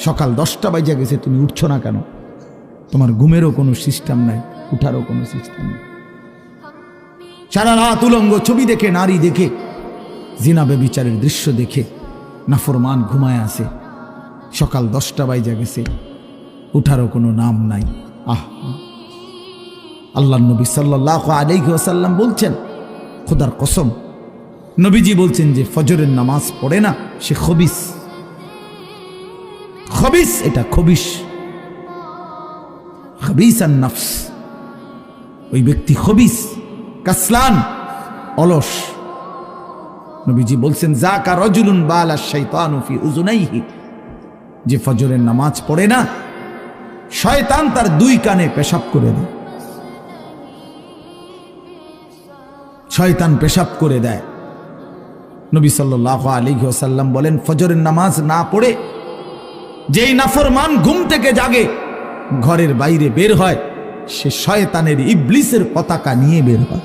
সকাল 10টা বাজে গেছে, তুমি উঠছো না কেন? তোমার ঘুমেরও কোনো সিস্টেম নাই, উঠারও কোনো সিস্টেম নেই। সারা রাত উলঙ্গ ছবি দেখে, নারী দেখে, জিনা ব্যভিচারের দৃশ্য দেখে নাফরমান ঘুমায় আছে। সকাল 10টা বাজে গেছে, উঠারও কোনো নাম নাই। আল্লাহ নবী সাল্লাল্লাহু আলাইহি ওয়াসাল্লাম বলছেন, খোদার কসম, নবীজি বলছেন যে ফজরের নামাজ পড়ে না সে খবিস। খবিস, এটা খবিস, খবিসান নফস। ওই ব্যক্তি খবিস, কাসলান, অলস। নবীজি বলছেন, যাকা রাজুলুন বালা শাইতানু ফি উযুনাইহি, যে ফজরের নামাজ পড়ে না শয়তান তার 2 কানে পেশাব করে দেয়। শয়তান পেশাব করে দেয়। নবী সাল্লাল্লাহু আলাইহি ওয়াসাল্লাম বলেন, ফজরের নামাজ না পড়ে যেই নাফরমান ঘুম থেকে জাগে, ঘরের বাইরে বের হয়, সে শয়তানের ইবলিসের পতাকা নিয়ে বের হয়।